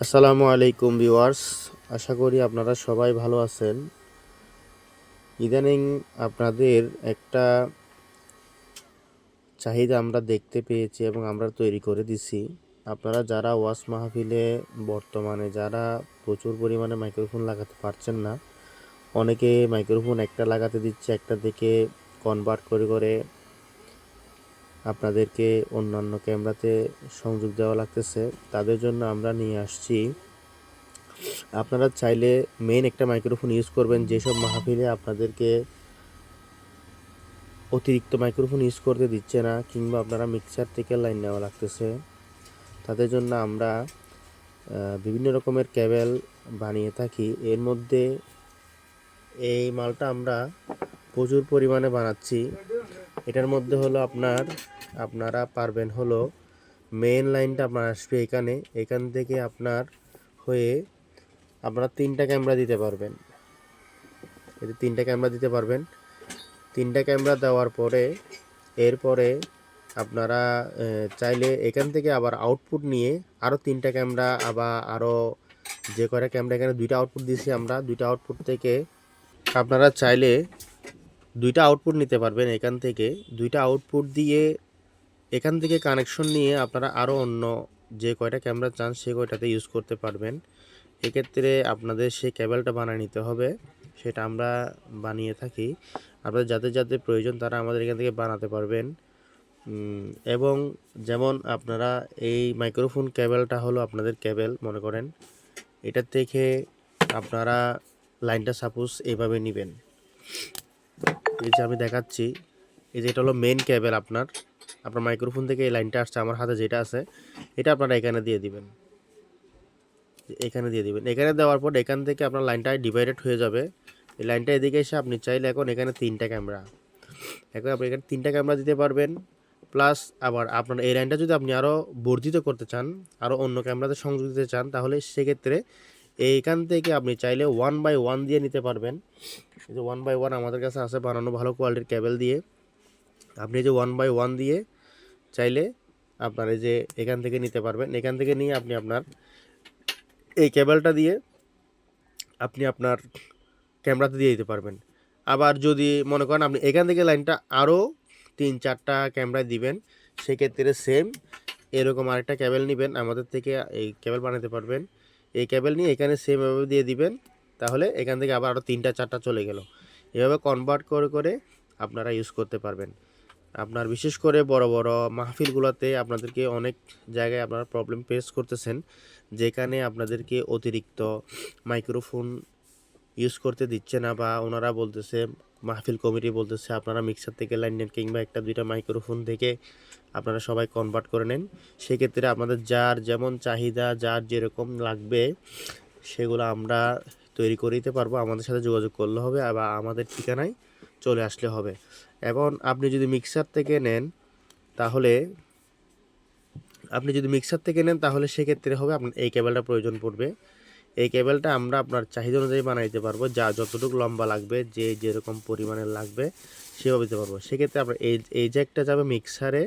আসসালামু আলাইকুম ভিউয়ার্স, আশা করি আপনারা সবাই ভালো আছেন। ইদানিং আপনাদের একটা চাহিদা আমরা দেখতে পেয়েছি এবং আমরা তৈরি করে দিছি। আপনারা যারা ওয়াজ মাহফিলে বর্তমানে যারা প্রচুর পরিমাণে মাইক্রোফোন লাগাতে পারছেন না, অনেকে মাইক্রোফোন একটা লাগাতে দিচ্ছে, একটা থেকে কনভার্ট করে করে আপনাদেরকে অন্যান্য ক্যামেরাতে সংযোগ দেওয়া লাগতেছে। তাদের জন্য আমরা নিয়ে আসছি, আপনারা চাইলে মেইন একটা মাইক্রোফোন ইউজ করবেন। যেসব মাহফিলে আপনাদেরকে অতিরিক্ত মাইক্রোফোন ইউজ করতে দিচ্ছে না কিংবা আপনারা মিক্সার থেকে লাইন নেওয়া লাগতেছে, তাদের জন্য আমরা বিভিন্ন রকমের কেবল বানিয়ে থাকি। এর মধ্যে এই মালটা আমরা প্রচুর পরিমাণে বানাচ্ছি। এটার মধ্যে হলো আপনারা পারবেন হলো মেইন লাইনটা আপনার আসবে এখান থেকে আপনার হয়ে আপনারা তিনটা ক্যামেরা দিতে পারবেন। এই তিনটা ক্যামেরা দিতে পারবেন। তিনটা ক্যামেরা দেওয়ার পরে এরপরে আপনারা চাইলে এখান থেকে আবার আউটপুট নিয়ে আরও তিনটা ক্যামেরা আবার আরও যে কয়টা ক্যামেরা এখানে দুইটা আউটপুট দিয়েছি আমরা, দুইটা আউটপুট থেকে আপনারা চাইলে দুইটা আউটপুট নিতে পারবেন। এখান থেকে দুইটা আউটপুট দিয়ে এখান থেকে কানেকশন নিয়ে আপনারা আরও অন্য যে কয়টা ক্যামেরা চান সে কয়টাতে ইউজ করতে পারবেন। এক্ষেত্রে আপনাদের সেই কেবলটা বানিয়ে নিতে হবে, সেটা আমরা বানিয়ে থাকি। আপনাদের যাদের যাদের প্রয়োজন তারা আমাদের এখান থেকে বানাতে পারবেন। এবং যেমন আপনারা এই মাইক্রোফোন কেবলটা হলো আপনাদের কেবল মনে করেন, এটার থেকে আপনারা লাইনটা সাপোজ এইভাবে নেবেন। এই যে আমি দেখাচ্ছি, এই যে এটা হলো মেন কেবল। আপনার মাইক্রোফোন থেকে এই লাইনটা আসছে, আমার হাতে যেটা আছে এটা আপনারা এখানে দিয়ে দিবেন। এখানে দেওয়ার পর এখান থেকে আপনার লাইনটা ডিভাইডেড হয়ে যাবে। এই লাইনটা এদিকে এসে আপনি চাইলে এখন এখানে তিনটা ক্যামেরা দিতে পারবেন। প্লাস আবার আপনার এই লাইনটা যদি আপনি আরও বর্ধিত করতে চান, আরও অন্য ক্যামেরাতে সংযোগ দিতে চান, তাহলে সেক্ষেত্রে এইখান থেকে আপনি চাইলে 1/1 দিয়ে নিতে পারবেন। এই যে 1/1 আমাদের কাছে আছে বানানো ভালো কোয়ালিটির কেবল দিয়ে। আপনি এই যে 1/1 দিয়ে চাইলে আপনার এই যে এখান থেকে নিতে পারবেন। এখান থেকে নিয়ে আপনি আপনার এই কেবলটা দিয়ে আপনি আপনার ক্যামেরাতে দিয়ে দিতে পারবেন। আবার যদি মনে করেন আপনি এখান থেকে লাইনটা আরও 3-4টা ক্যামেরায় দিবেন, সেক্ষেত্রে সেম এরকম আরেকটা কেবল নেবেন আমাদের থেকে, এই কেবল বানাতে পারবেন। এই কেবল নিয়ে এখানে সেম এভাবে দিয়ে দিবেন, তাহলে এখান থেকে আবার আরও 3-4টা চলে গেল। এভাবে কনভার্ট করে করে আপনারা ইউজ করতে পারবেন। আপনার বিশেষ করে বড় বড় মাহফিলগুলোতে আপনাদেরকে অনেক জায়গায় আপনারা প্রবলেম ফেস করতেছেন, যেখানে আপনাদেরকে অতিরিক্ত মাইক্রোফোন ইউজ করতে দিচ্ছে না, বা ওনারা বলতেছে, মাহফিল কমিটি বলতেছে আপনারা মিক্সার থেকে লাইন নেন কিংবা একটা দুইটা মাইক্রোফোন থেকে আপনারা সবাই কনভার্ট করে নেন। সেক্ষেত্রে আপনাদের যার যেমন চাহিদা, যার যেরকম লাগবে সেগুলো আমরা তৈরি করে দিতে পারবো। আমাদের সাথে যোগাযোগ করলে হবে, আবার আমাদের ঠিকানায় চলে আসলে হবে। এখন আপনি যদি মিক্সার থেকে নেন তাহলে সেক্ষেত্রে হবে আপনার এই কেবলটা প্রয়োজন পড়বে। এই কেবলটা আমরা আপনার চাহিদা অনুযায়ী বানিয়ে দিতে পারবো, যা যতটুকু লম্বা লাগবে, যে যেরকম পরিমাণের লাগবে সেভাবে দিতে পারবো। সেক্ষেত্রে আপনার এই জ্যাকটা যাবে মিক্সারে।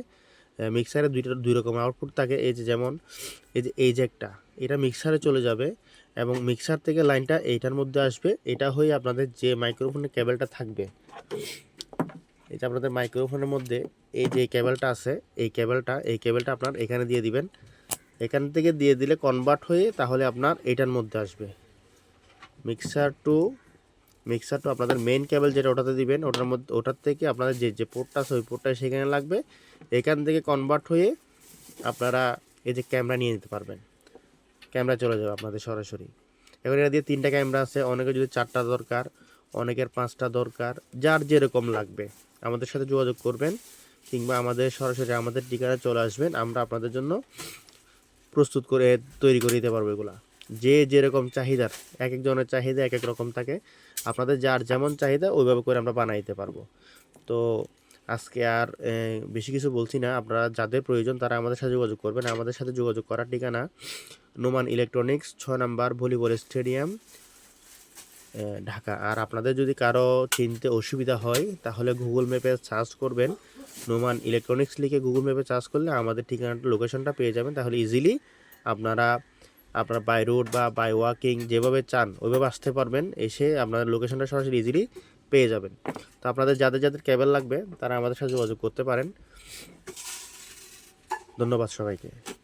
দুই রকমের আউটপুট থাকে। এই যে যেমন এই জ্যাকটা, এটা মিক্সারে চলে যাবে এবং মিক্সার থেকে লাইনটা এইটার মধ্যে আসবে। এটা হয়ে আপনাদের যে মাইক্রোফোনের কেবলটা থাকবে, এটা আপনাদের মাইক্রোফোনের মধ্যে এই যে কেবলটা আছে, এই কেবলটা আপনার এখানে দিয়ে দিবেন। এখান থেকে দিয়ে দিলে কনভার্ট হয়ে তাহলে আপনার এইটার মধ্যে আসবে। মিক্সার টু আপনাদের মেইন কেবল যেটা ওটাতে দিবেন, ওটার থেকে আপনাদের যে পোর্টটা আছে ওই পোর্টটা সেখানে লাগবে। এখান থেকে কনভার্ট হয়ে আপনারা এই যে ক্যামেরা নিয়ে নিতে পারবেন। ক্যামেরা চলে যাবে আপনাদের সরাসরি। এখন এটা দিয়ে 3টা ক্যামেরা আছে, অনেকের যদি 4টা দরকার, অনেকের 5টা দরকার, যার যেরকম লাগবে আমাদের সাথে যোগাযোগ করবেন কিংবা সরাসরি আমাদের ঠিকানায় চলে আসবেন। আমরা আপনাদের জন্য প্রস্তুত করে তৈরি করে দিতে পারবো এগুলা। যে যেরকম চাহিদার, এক একজনের চাহিদা এক এক রকম থাকে। আপনাদের যার যেমন চাহিদা ওইভাবে করে আমরা বানিয়ে দিতে পারবো। তো আজকে আর বেশি কিছু বলছি না, আপনারা যাদের প্রয়োজন তারা আমাদের সাথে যোগাযোগ করবেন। আমাদের সাথে যোগাযোগ করার ঠিকানা নোমান ইলেকট্রনিক্স, 6 নম্বর ভলিবল স্টেডিয়াম, ঢাকা। আর আপনাদের যদি কারো চিনতে অসুবিধা হয় তাহলে গুগল ম্যাপে সার্চ করবেন, নোমান ইলেকট্রনিক্স লিখে গুগল ম্যাপে সার্চ করলে আমাদের ঠিকানাটা, লোকেশনটা পেয়ে যাবেন। তাহলে ইজিলি আপনারা আপনারা বাই রোড বা বাই ওয়াকিং যেভাবে চান ওইভাবে আসতে পারবেন, এসে আপনার লোকেশনটা সরাসরি ইজিলি পেয়ে যাবেন। তো আপনাদের যাদের যাদের কেবল লাগবে তারা আমাদের সাথে যোগাযোগ করতে পারেন। ধন্যবাদ সবাইকে।